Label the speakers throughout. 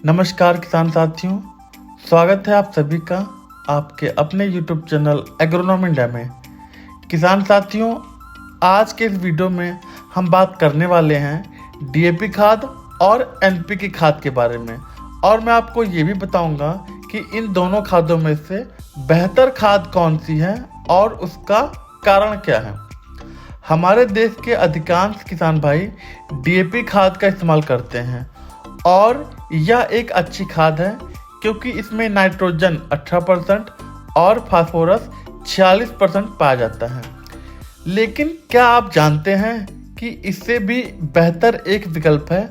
Speaker 1: नमस्कार किसान साथियों, स्वागत है आप सभी का आपके अपने YouTube चैनल एग्रोनॉमी इंडिया में। किसान साथियों, आज के इस वीडियो में हम बात करने वाले हैं DAP खाद और NPK खाद के बारे में, और मैं आपको ये भी बताऊंगा कि इन दोनों खादों में से बेहतर खाद कौन सी है और उसका कारण क्या है। हमारे देश के अधिकांश किसान भाई DAP खाद का इस्तेमाल करते हैं और यह एक अच्छी खाद है क्योंकि इसमें नाइट्रोजन 18% और फास्फोरस 46% पाया जाता है। लेकिन क्या आप जानते हैं कि इससे भी बेहतर एक विकल्प है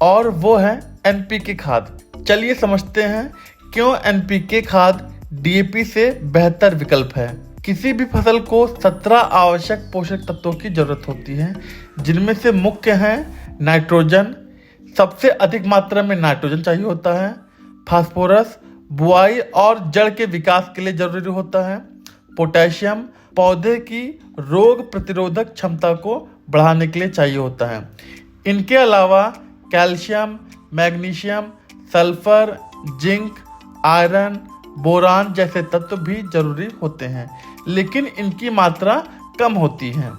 Speaker 1: और वो है NPK खाद। चलिए समझते हैं क्यों NPK खाद DAP से बेहतर विकल्प है। किसी भी फसल को 17 आवश्यक पोषक तत्वों की जरूरत होती है, जिनमें से मुख्य हैं नाइट्रोजन, सबसे अधिक मात्रा में नाइट्रोजन चाहिए होता है, फास्फोरस बुआई और जड़ के विकास के लिए जरूरी होता है, पोटेशियम पौधे की रोग प्रतिरोधक क्षमता को बढ़ाने के लिए चाहिए होता है। इनके अलावा calcium, magnesium, sulphur, zinc, iron, boron जैसे तत्व भी जरूरी होते हैं, लेकिन इनकी मात्रा कम होती है।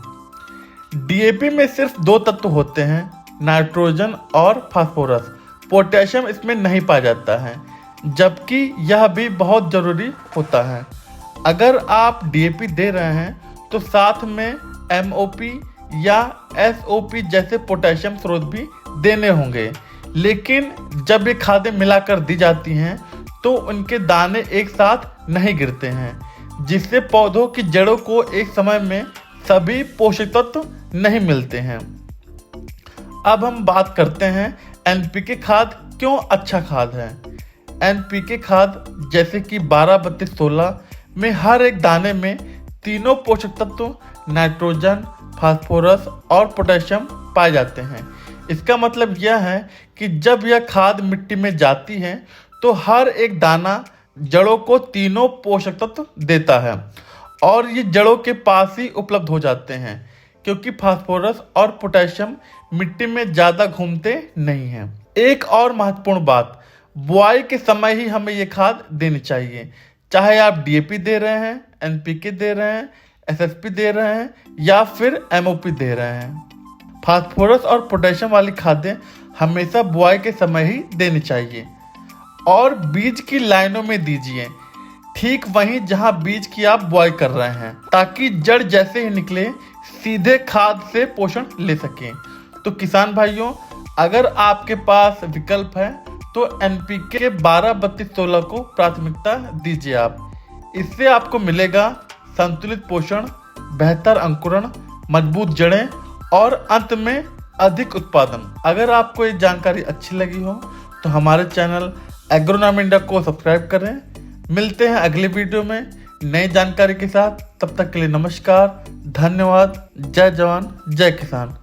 Speaker 1: DAP में सिर्फ 2 तत्व होते हैं, नाइट्रोजन और फास्फोरस। पोटेशियम इसमें नहीं पाया जाता है, जबकि यह भी बहुत ज़रूरी होता है। अगर आप DAP दे रहे हैं तो साथ में MOP या SOP जैसे पोटेशियम स्रोत भी देने होंगे, लेकिन जब ये खादें मिलाकर दी जाती हैं तो उनके दाने एक साथ नहीं गिरते हैं, जिससे पौधों की जड़ों को एक समय में सभी पोषक तत्व नहीं मिलते हैं। अब हम बात करते हैं NPK खाद क्यों अच्छा खाद है। NPK खाद जैसे कि 12-32-16 में हर एक दाने में तीनों पोषक तत्व नाइट्रोजन, फास्फोरस और पोटेशियम पाए जाते हैं। इसका मतलब यह है कि जब यह खाद मिट्टी में जाती है तो हर एक दाना जड़ों को तीनों पोषक तत्व देता है और ये जड़ों के पास ही उपलब्ध हो जाते हैं, क्योंकि फास्फोरस और पोटेशियम मिट्टी में ज़्यादा घूमते नहीं हैं। एक और महत्वपूर्ण बात, बुआई के समय ही हमें ये खाद देनी चाहिए, चाहे आप DAP दे रहे हैं, NPK दे रहे हैं, SSP दे रहे हैं या फिर MOP दे रहे हैं। फास्फोरस और पोटेशियम वाली खादें हमेशा बुआई के समय ही देनी चाहिए और बीज की लाइनों में दीजिए, ठीक वहीं जहां बीज की आप बुआई कर रहे हैं, ताकि जड़ जैसे ही निकले सीधे खाद से पोषण ले सकें। तो किसान भाइयों, अगर आपके पास विकल्प है तो NPK 12-32-16 को प्राथमिकता दीजिए आप। इससे आपको मिलेगा संतुलित पोषण, बेहतर अंकुरण, मजबूत जड़ें और अंत में अधिक उत्पादन। अगर आपको ये जानकारी अच्छी लगी हो तो हमारे चैनल एग्रोनॉमी इंडिया को सब्सक्राइब करें। मिलते हैं अगले वीडियो में नई जानकारी के साथ। तब तक के लिए नमस्कार, धन्यवाद, जय जवान, जय किसान।